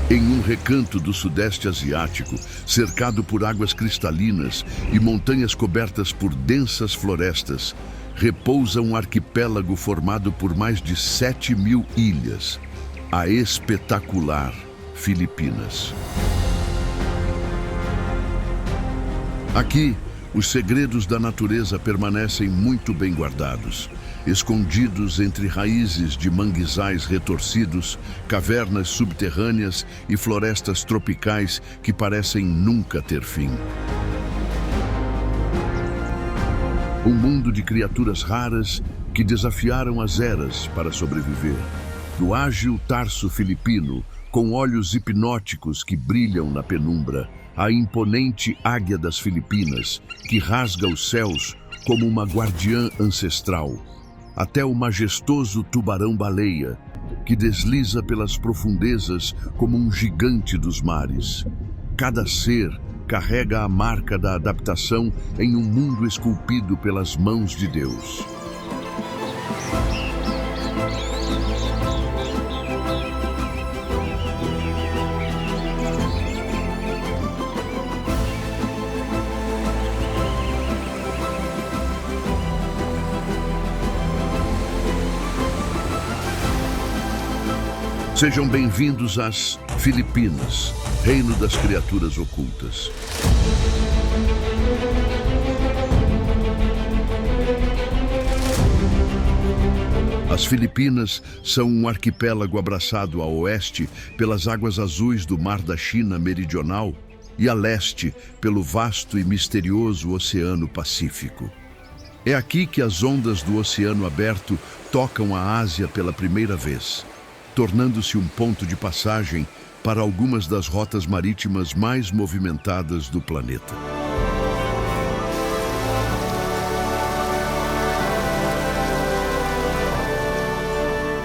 Em um recanto do Sudeste Asiático, cercado por águas cristalinas e montanhas cobertas por densas florestas, repousa um arquipélago formado por mais de 7.000 ilhas, a espetacular Filipinas. Aqui, os segredos da natureza permanecem muito bem guardados, escondidos entre raízes de manguezais retorcidos, cavernas subterrâneas e florestas tropicais que parecem nunca ter fim. Um mundo de criaturas raras que desafiaram as eras para sobreviver. Do ágil tarso filipino, com olhos hipnóticos que brilham na penumbra, a imponente águia das Filipinas, que rasga os céus como uma guardiã ancestral, até o majestoso tubarão-baleia, que desliza pelas profundezas como um gigante dos mares. Cada ser carrega a marca da adaptação em um mundo esculpido pelas mãos de Deus. Sejam bem-vindos às Filipinas, reino das criaturas ocultas. As Filipinas são um arquipélago abraçado a oeste pelas águas azuis do Mar da China Meridional e a leste pelo vasto e misterioso Oceano Pacífico. É aqui que as ondas do Oceano Aberto tocam a Ásia pela primeira vez, tornando-se um ponto de passagem para algumas das rotas marítimas mais movimentadas do planeta.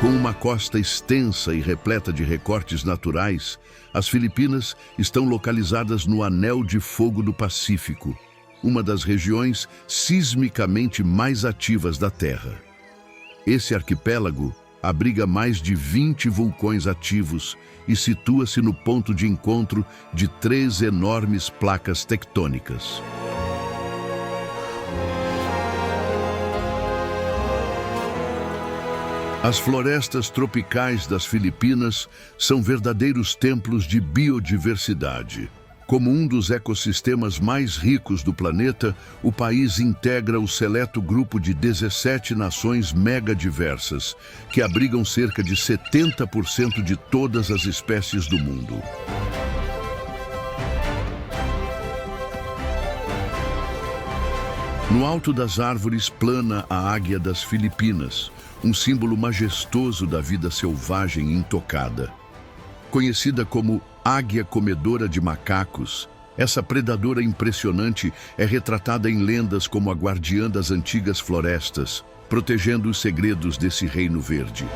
Com uma costa extensa e repleta de recortes naturais, as Filipinas estão localizadas no Anel de Fogo do Pacífico, uma das regiões sismicamente mais ativas da Terra. Esse arquipélago abriga mais de 20 vulcões ativos e situa-se no ponto de encontro de 3 enormes placas tectônicas. As florestas tropicais das Filipinas são verdadeiros templos de biodiversidade. Como um dos ecossistemas mais ricos do planeta, o país integra o seleto grupo de 17 nações megadiversas, que abrigam cerca de 70% de todas as espécies do mundo. No alto das árvores plana a águia das Filipinas, um símbolo majestoso da vida selvagem intocada. Conhecida como águia comedora de macacos, essa predadora impressionante é retratada em lendas como a guardiã das antigas florestas, protegendo os segredos desse reino verde.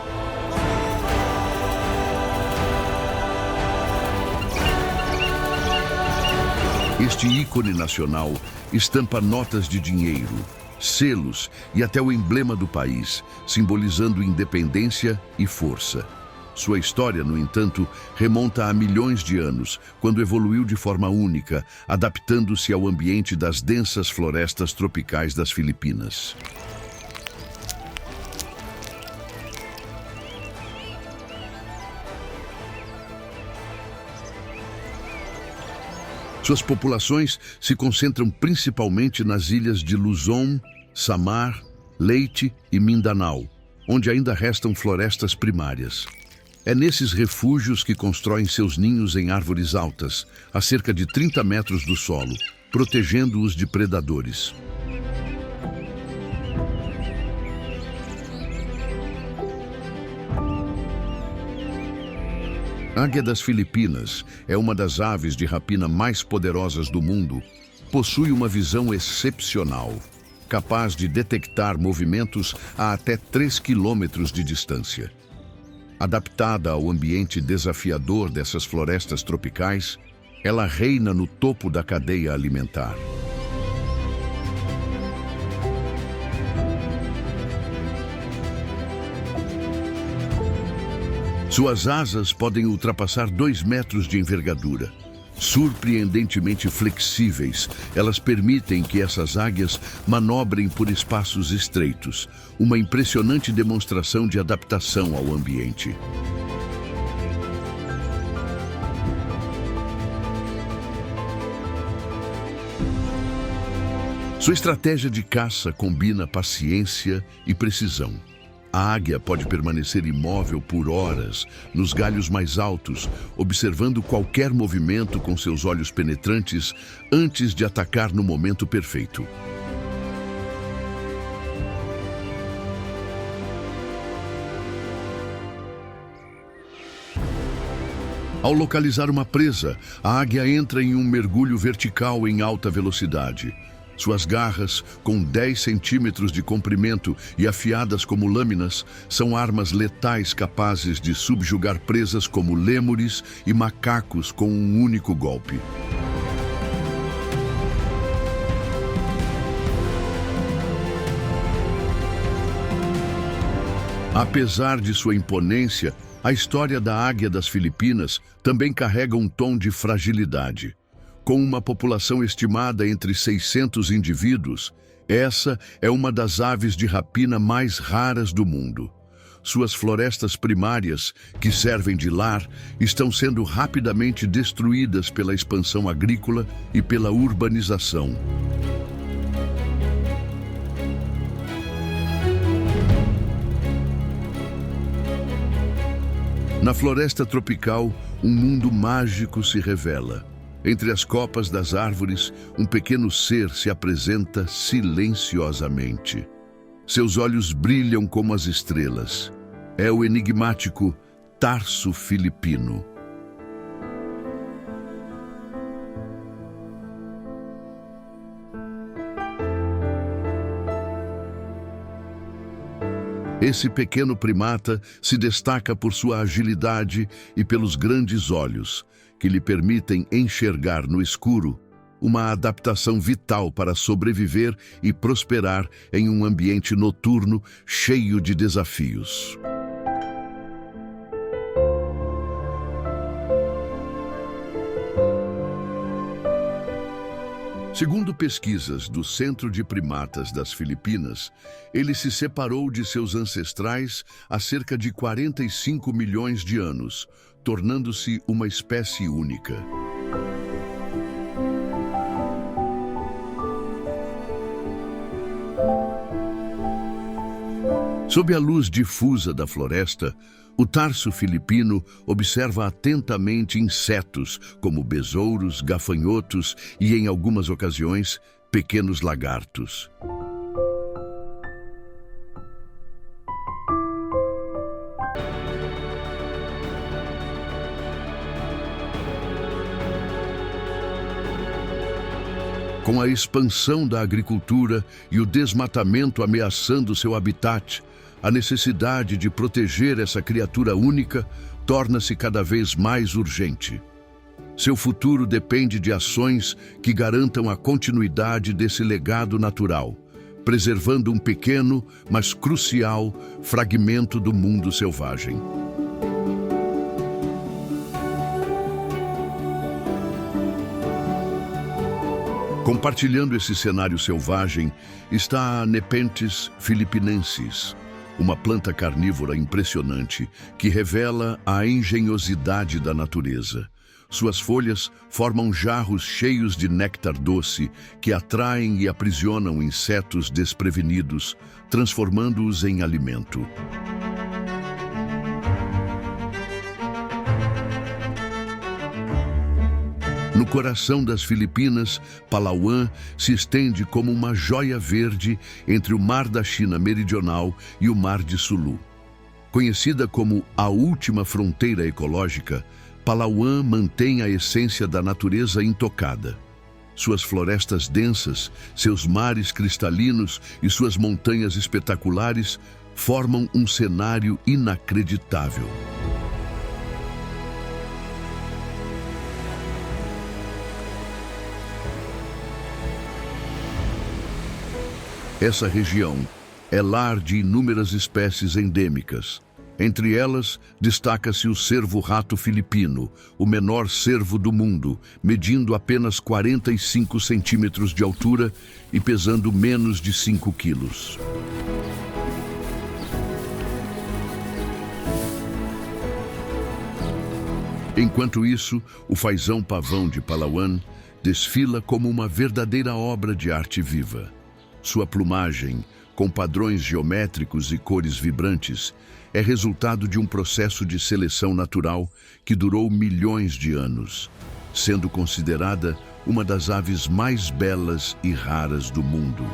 Este ícone nacional estampa notas de dinheiro, selos e até o emblema do país, simbolizando independência e força. Sua história, no entanto, remonta a milhões de anos, quando evoluiu de forma única, adaptando-se ao ambiente das densas florestas tropicais das Filipinas. Suas populações se concentram principalmente nas ilhas de Luzon, Samar, Leyte e Mindanao, onde ainda restam florestas primárias. É nesses refúgios que constroem seus ninhos em árvores altas, a cerca de 30 metros do solo, protegendo-os de predadores. A águia das Filipinas é uma das aves de rapina mais poderosas do mundo. Possui uma visão excepcional, capaz de detectar movimentos a até 3 quilômetros de distância. Adaptada ao ambiente desafiador dessas florestas tropicais, ela reina no topo da cadeia alimentar. Suas asas podem ultrapassar 2 metros de envergadura. Surpreendentemente flexíveis, elas permitem que essas águias manobrem por espaços estreitos, uma impressionante demonstração de adaptação ao ambiente. Sua estratégia de caça combina paciência e precisão. A águia pode permanecer imóvel por horas nos galhos mais altos, observando qualquer movimento com seus olhos penetrantes antes de atacar no momento perfeito. Ao localizar uma presa, a águia entra em um mergulho vertical em alta velocidade. Suas garras, com 10 centímetros de comprimento e afiadas como lâminas, são armas letais capazes de subjugar presas como lêmures e macacos com um único golpe. Apesar de sua imponência, a história da águia das Filipinas também carrega um tom de fragilidade. Com uma população estimada entre 600 indivíduos, essa é uma das aves de rapina mais raras do mundo. Suas florestas primárias, que servem de lar, estão sendo rapidamente destruídas pela expansão agrícola e pela urbanização. Na floresta tropical, um mundo mágico se revela. Entre as copas das árvores, um pequeno ser se apresenta silenciosamente. Seus olhos brilham como as estrelas. É o enigmático tarso filipino. Esse pequeno primata se destaca por sua agilidade e pelos grandes olhos, que lhe permitem enxergar no escuro, uma adaptação vital para sobreviver e prosperar em um ambiente noturno cheio de desafios. Segundo pesquisas do Centro de Primatas das Filipinas, ele se separou de seus ancestrais há cerca de 45 milhões de anos, tornando-se uma espécie única. Sob a luz difusa da floresta, o tarso filipino observa atentamente insetos como besouros, gafanhotos e, em algumas ocasiões, pequenos lagartos. Com a expansão da agricultura e o desmatamento ameaçando seu habitat, a necessidade de proteger essa criatura única torna-se cada vez mais urgente. Seu futuro depende de ações que garantam a continuidade desse legado natural, preservando um pequeno, mas crucial, fragmento do mundo selvagem. Compartilhando esse cenário selvagem está a Nepenthes filipinensis, uma planta carnívora impressionante que revela a engenhosidade da natureza. Suas folhas formam jarros cheios de néctar doce que atraem e aprisionam insetos desprevenidos, transformando-os em alimento. No coração das Filipinas, Palawan se estende como uma joia verde entre o Mar da China Meridional e o Mar de Sulu. Conhecida como a última fronteira ecológica, Palawan mantém a essência da natureza intocada. Suas florestas densas, seus mares cristalinos e suas montanhas espetaculares formam um cenário inacreditável. Essa região é lar de inúmeras espécies endêmicas, Entre elas, destaca-se o cervo-rato filipino, o menor cervo do mundo, medindo apenas 45 centímetros de altura e pesando menos de 5 quilos. Enquanto isso, o faisão pavão de Palawan desfila como uma verdadeira obra de arte viva. Sua plumagem, com padrões geométricos e cores vibrantes, é resultado de um processo de seleção natural que durou milhões de anos, sendo considerada uma das aves mais belas e raras do mundo.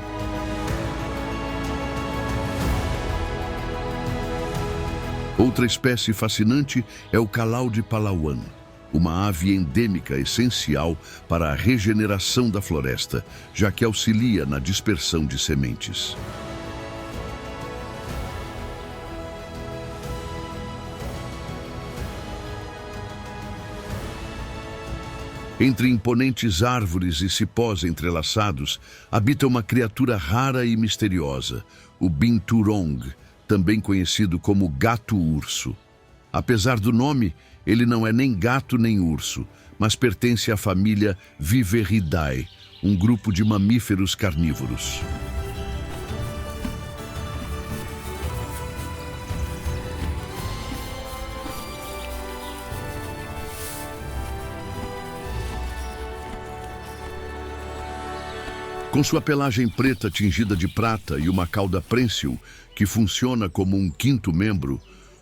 Outra espécie fascinante é o calau de Palawan, uma ave endêmica essencial para a regeneração da floresta, já que auxilia na dispersão de sementes. Entre imponentes árvores e cipós entrelaçados, habita uma criatura rara e misteriosa, o binturong, também conhecido como gato-urso. Apesar do nome, ele não é nem gato nem urso, mas pertence à família Viveridae, um grupo de mamíferos carnívoros. Com sua pelagem preta tingida de prata e uma cauda prênsil, que funciona como um quinto membro,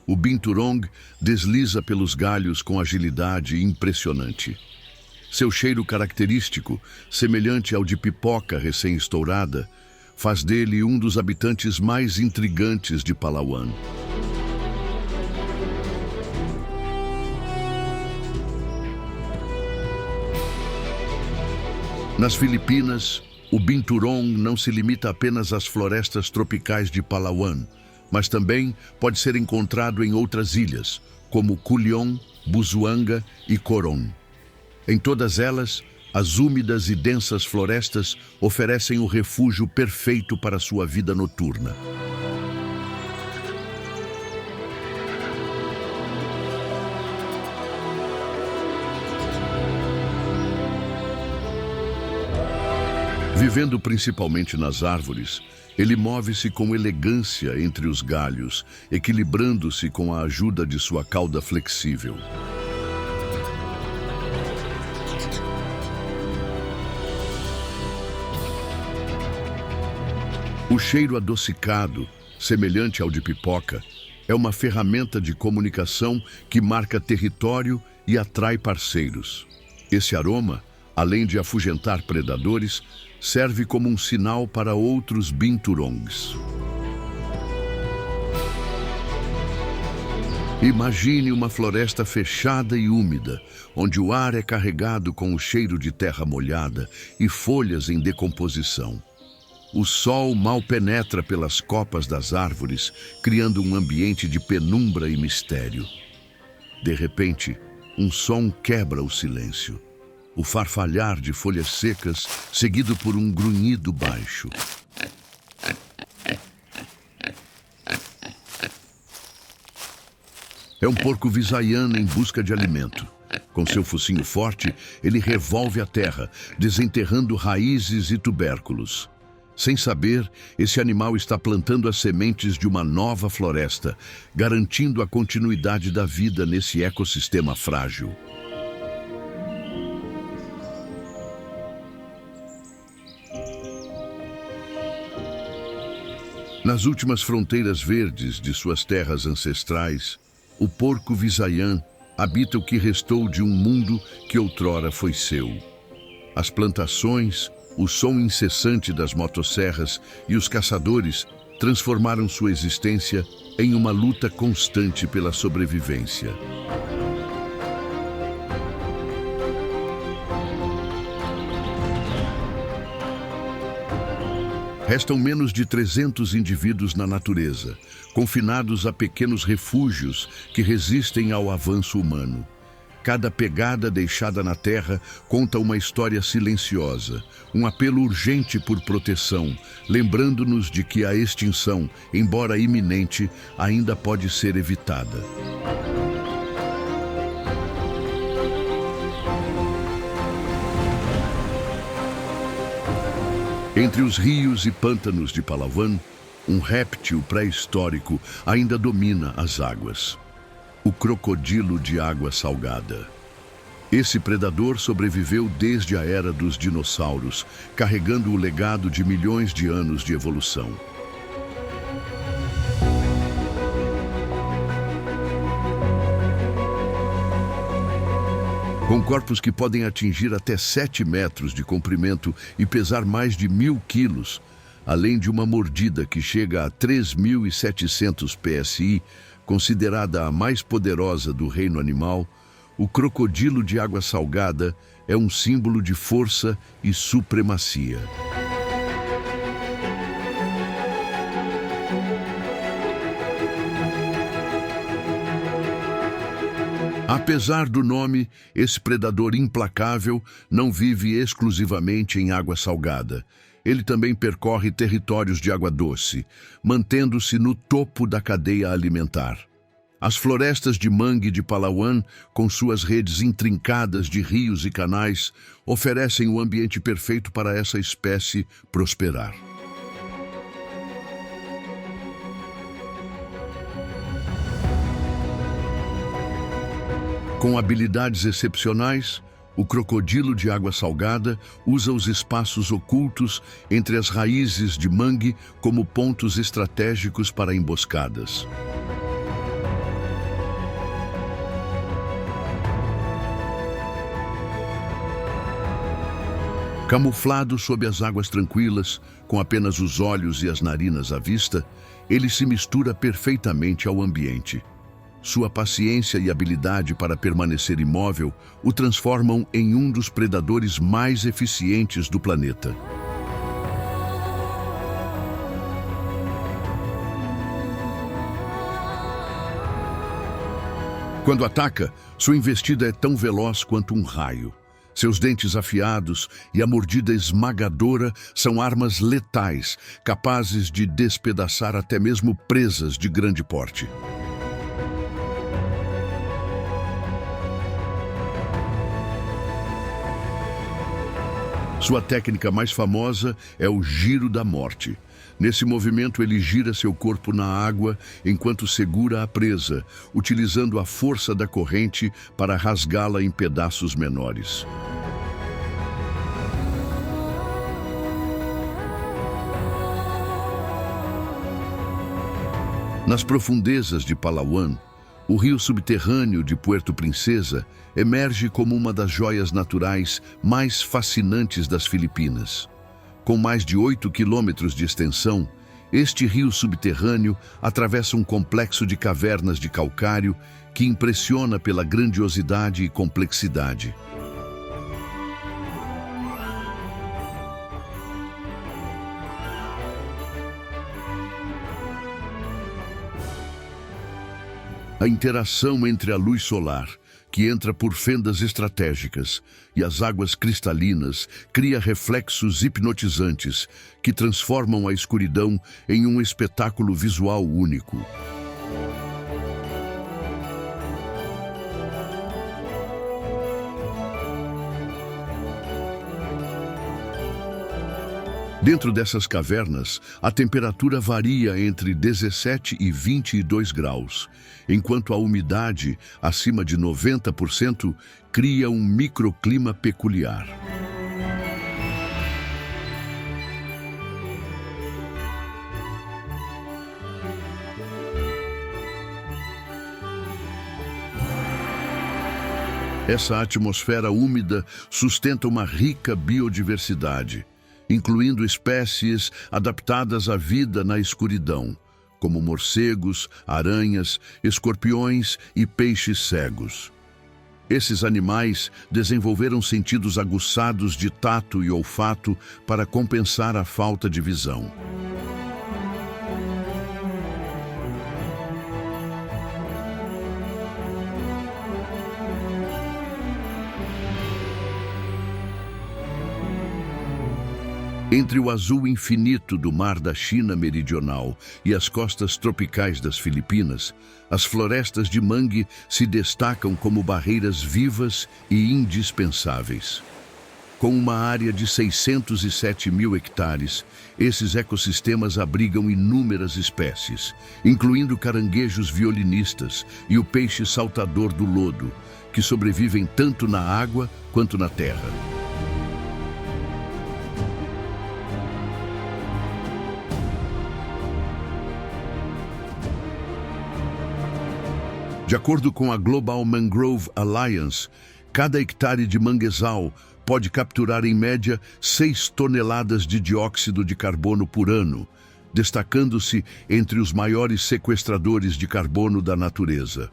o binturong desliza pelos galhos com agilidade impressionante. Seu cheiro característico, semelhante ao de pipoca recém-estourada, faz dele um dos habitantes mais intrigantes de Palawan. Nas Filipinas, o binturong não se limita apenas às florestas tropicais de Palawan, mas também pode ser encontrado em outras ilhas, como Culion, Busuanga e Coron. Em todas elas, as úmidas e densas florestas oferecem o refúgio perfeito para sua vida noturna. Vivendo principalmente nas árvores, ele move-se com elegância entre os galhos, equilibrando-se com a ajuda de sua cauda flexível. O cheiro adocicado, semelhante ao de pipoca, é uma ferramenta de comunicação que marca território e atrai parceiros. Esse aroma, além de afugentar predadores, serve como um sinal para outros binturongs. Imagine uma floresta fechada e úmida, onde o ar é carregado com o cheiro de terra molhada e folhas em decomposição. O sol mal penetra pelas copas das árvores, criando um ambiente de penumbra e mistério. De repente, um som quebra o silêncio. O farfalhar de folhas secas, seguido por um grunhido baixo. É um porco visaiano em busca de alimento. Com seu focinho forte, ele revolve a terra, desenterrando raízes e tubérculos. Sem saber, esse animal está plantando as sementes de uma nova floresta, garantindo a continuidade da vida nesse ecossistema frágil. Nas últimas fronteiras verdes de suas terras ancestrais, o porco visaian habita o que restou de um mundo que outrora foi seu. As plantações, o som incessante das motosserras e os caçadores transformaram sua existência em uma luta constante pela sobrevivência. Restam menos de 300 indivíduos na natureza, confinados a pequenos refúgios que resistem ao avanço humano. Cada pegada deixada na terra conta uma história silenciosa, um apelo urgente por proteção, lembrando-nos de que a extinção, embora iminente, ainda pode ser evitada. Entre os rios e pântanos de Palawan, um réptil pré-histórico ainda domina as águas. O crocodilo de água salgada. Esse predador sobreviveu desde a era dos dinossauros, carregando o legado de milhões de anos de evolução. Com corpos que podem atingir até 7 metros de comprimento e pesar mais de 1.000 quilos, além de uma mordida que chega a 3.700 PSI, considerada a mais poderosa do reino animal, o crocodilo de água salgada é um símbolo de força e supremacia. Apesar do nome, esse predador implacável não vive exclusivamente em água salgada. Ele também percorre territórios de água doce, mantendo-se no topo da cadeia alimentar. As florestas de mangue de Palawan, com suas redes intrincadas de rios e canais, oferecem o ambiente perfeito para essa espécie prosperar. Com habilidades excepcionais, o crocodilo de água salgada usa os espaços ocultos entre as raízes de mangue como pontos estratégicos para emboscadas. Camuflado sob as águas tranquilas, com apenas os olhos e as narinas à vista, ele se mistura perfeitamente ao ambiente. Sua paciência e habilidade para permanecer imóvel o transformam em um dos predadores mais eficientes do planeta. Quando ataca, sua investida é tão veloz quanto um raio. Seus dentes afiados e a mordida esmagadora são armas letais, capazes de despedaçar até mesmo presas de grande porte. Sua técnica mais famosa é o giro da morte. Nesse movimento, ele gira seu corpo na água enquanto segura a presa, utilizando a força da corrente para rasgá-la em pedaços menores. Nas profundezas de Palawan, o rio subterrâneo de Puerto Princesa emerge como uma das joias naturais mais fascinantes das Filipinas. Com mais de 8 quilômetros de extensão, este rio subterrâneo atravessa um complexo de cavernas de calcário que impressiona pela grandiosidade e complexidade. A interação entre a luz solar, que entra por fendas estratégicas, e as águas cristalinas cria reflexos hipnotizantes que transformam a escuridão em um espetáculo visual único. Dentro dessas cavernas, a temperatura varia entre 17 e 22 graus, enquanto a umidade, acima de 90%, cria um microclima peculiar. Essa atmosfera úmida sustenta uma rica biodiversidade, incluindo espécies adaptadas à vida na escuridão, como morcegos, aranhas, escorpiões e peixes cegos. Esses animais desenvolveram sentidos aguçados de tato e olfato para compensar a falta de visão. Entre o azul infinito do Mar da China Meridional e as costas tropicais das Filipinas, as florestas de mangue se destacam como barreiras vivas e indispensáveis. Com uma área de 607 mil hectares, esses ecossistemas abrigam inúmeras espécies, incluindo caranguejos violinistas e o peixe saltador do lodo, que sobrevivem tanto na água quanto na terra. De acordo com a Global Mangrove Alliance, cada hectare de manguezal pode capturar em média 6 toneladas de dióxido de carbono por ano, destacando-se entre os maiores sequestradores de carbono da natureza.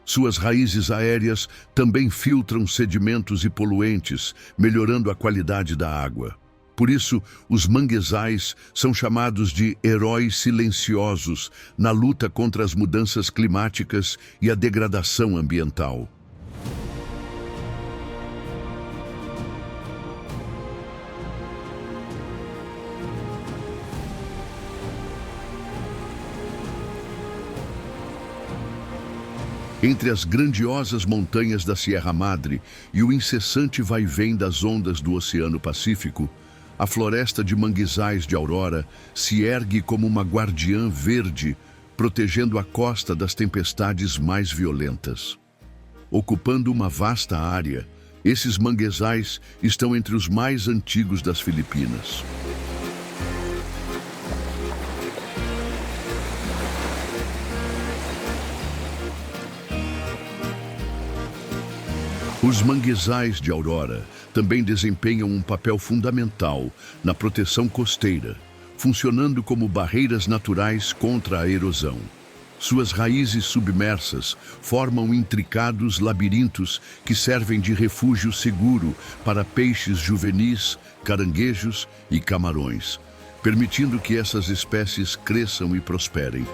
Suas raízes aéreas também filtram sedimentos e poluentes, melhorando a qualidade da água. Por isso, os manguezais são chamados de heróis silenciosos na luta contra as mudanças climáticas e a degradação ambiental. Entre as grandiosas montanhas da Sierra Madre e o incessante vai-vem das ondas do Oceano Pacífico, a floresta de manguezais de Aurora se ergue como uma guardiã verde, protegendo a costa das tempestades mais violentas. Ocupando uma vasta área, esses manguezais estão entre os mais antigos das Filipinas. Os manguezais de Aurora também desempenham um papel fundamental na proteção costeira, funcionando como barreiras naturais contra a erosão. Suas raízes submersas formam intricados labirintos que servem de refúgio seguro para peixes juvenis, caranguejos e camarões, permitindo que essas espécies cresçam e prosperem.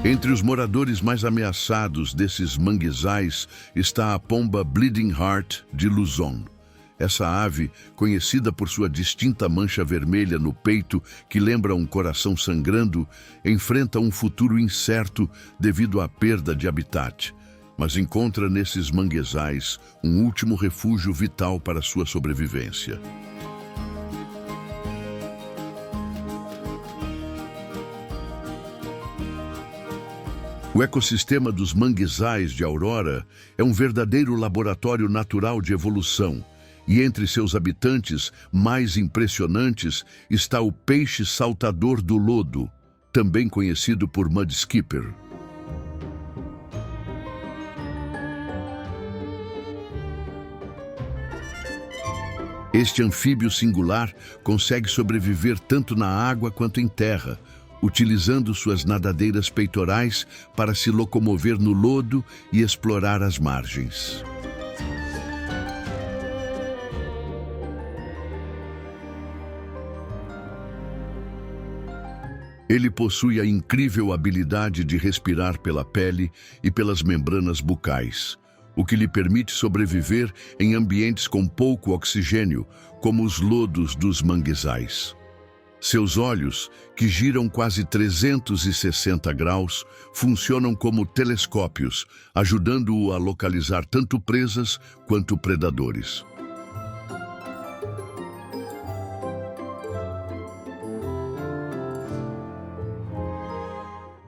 Entre os moradores mais ameaçados desses manguezais está a pomba Bleeding Heart de Luzon. Essa ave, conhecida por sua distinta mancha vermelha no peito que lembra um coração sangrando, enfrenta um futuro incerto devido à perda de habitat, mas encontra nesses manguezais um último refúgio vital para sua sobrevivência. O ecossistema dos manguezais de Aurora é um verdadeiro laboratório natural de evolução, e entre seus habitantes mais impressionantes está o peixe saltador do lodo, também conhecido por mudskipper. Este anfíbio singular consegue sobreviver tanto na água quanto em terra, utilizando suas nadadeiras peitorais para se locomover no lodo e explorar as margens. Ele possui a incrível habilidade de respirar pela pele e pelas membranas bucais, o que lhe permite sobreviver em ambientes com pouco oxigênio, como os lodos dos manguezais. Seus olhos, que giram quase 360 graus, funcionam como telescópios, ajudando-o a localizar tanto presas quanto predadores.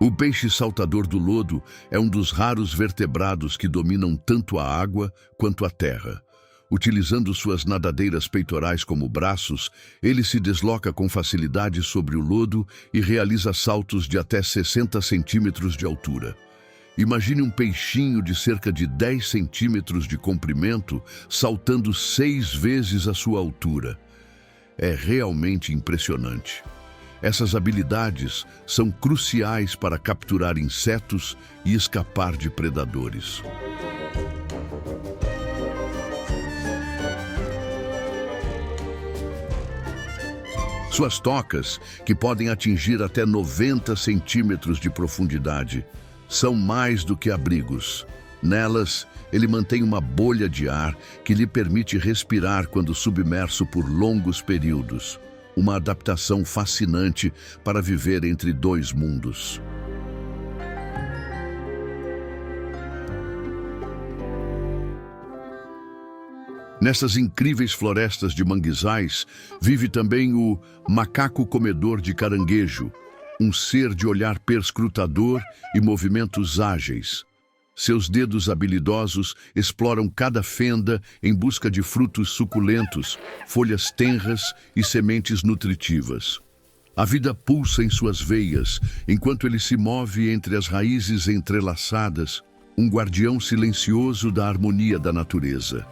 O peixe saltador do lodo é um dos raros vertebrados que dominam tanto a água quanto a terra. Utilizando suas nadadeiras peitorais como braços, ele se desloca com facilidade sobre o lodo e realiza saltos de até 60 centímetros de altura. Imagine um peixinho de cerca de 10 centímetros de comprimento saltando 6 vezes a sua altura. É realmente impressionante. Essas habilidades são cruciais para capturar insetos e escapar de predadores. Suas tocas, que podem atingir até 90 centímetros de profundidade, são mais do que abrigos. Nelas, ele mantém uma bolha de ar que lhe permite respirar quando submerso por longos períodos. Uma adaptação fascinante para viver entre dois mundos. Nessas incríveis florestas de manguezais, vive também o macaco comedor de caranguejo, um ser de olhar perscrutador e movimentos ágeis. Seus dedos habilidosos exploram cada fenda em busca de frutos suculentos, folhas tenras e sementes nutritivas. A vida pulsa em suas veias, enquanto ele se move entre as raízes entrelaçadas, um guardião silencioso da harmonia da natureza.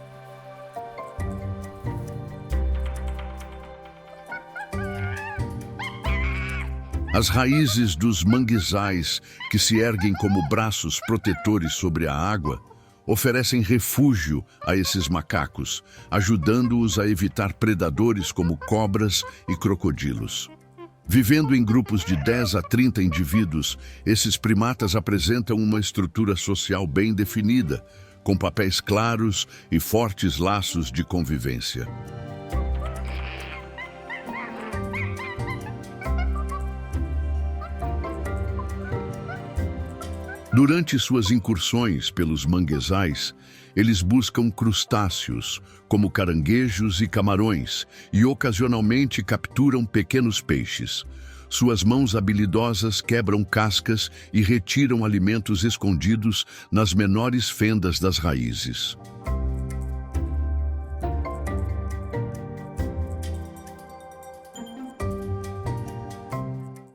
As raízes dos manguezais, que se erguem como braços protetores sobre a água, oferecem refúgio a esses macacos, ajudando-os a evitar predadores como cobras e crocodilos. Vivendo em grupos de 10 a 30 indivíduos, esses primatas apresentam uma estrutura social bem definida, com papéis claros e fortes laços de convivência. Durante suas incursões pelos manguezais, eles buscam crustáceos, como caranguejos e camarões, e ocasionalmente capturam pequenos peixes. Suas mãos habilidosas quebram cascas e retiram alimentos escondidos nas menores fendas das raízes.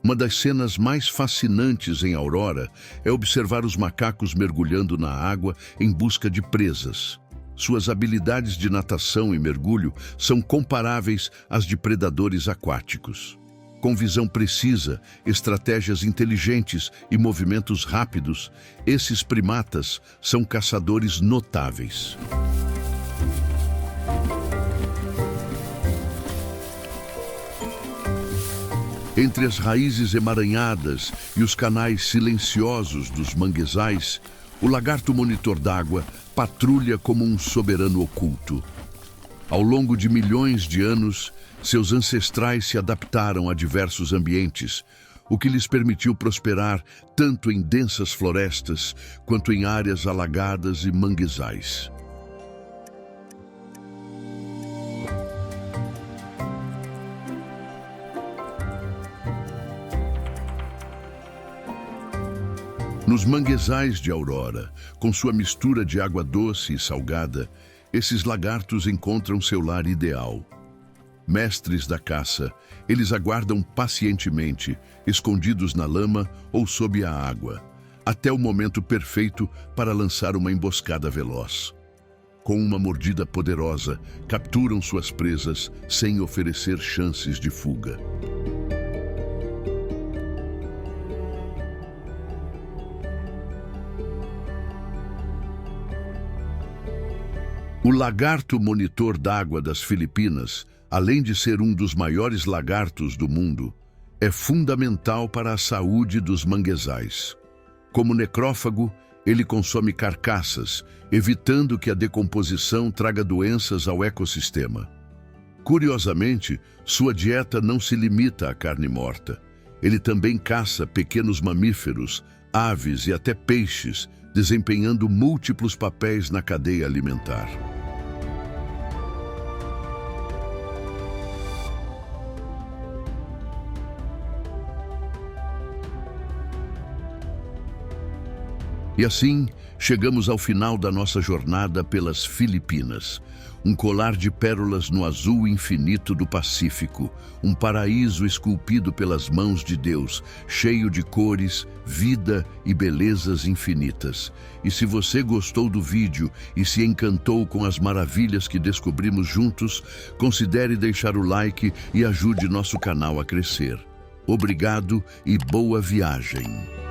Uma das cenas mais fascinantes em Aurora é observar os macacos mergulhando na água em busca de presas. Suas habilidades de natação e mergulho são comparáveis às de predadores aquáticos. Com visão precisa, estratégias inteligentes e movimentos rápidos, esses primatas são caçadores notáveis. Entre as raízes emaranhadas e os canais silenciosos dos manguezais, o lagarto monitor d'água patrulha como um soberano oculto. Ao longo de milhões de anos, seus ancestrais se adaptaram a diversos ambientes, o que lhes permitiu prosperar tanto em densas florestas quanto em áreas alagadas e manguezais. Nos manguezais de Aurora, com sua mistura de água doce e salgada, esses lagartos encontram seu lar ideal. Mestres da caça, eles aguardam pacientemente, escondidos na lama ou sob a água, até o momento perfeito para lançar uma emboscada veloz. Com uma mordida poderosa, capturam suas presas sem oferecer chances de fuga. O lagarto monitor d'água das Filipinas, além de ser um dos maiores lagartos do mundo, é fundamental para a saúde dos manguezais. Como necrófago, ele consome carcaças, evitando que a decomposição traga doenças ao ecossistema. Curiosamente, sua dieta não se limita à carne morta. Ele também caça pequenos mamíferos, aves e até peixes, desempenhando múltiplos papéis na cadeia alimentar. E assim, chegamos ao final da nossa jornada pelas Filipinas. Um colar de pérolas no azul infinito do Pacífico, um paraíso esculpido pelas mãos de Deus, cheio de cores, vida e belezas infinitas. E se você gostou do vídeo e se encantou com as maravilhas que descobrimos juntos, considere deixar o like e ajude nosso canal a crescer. Obrigado e boa viagem!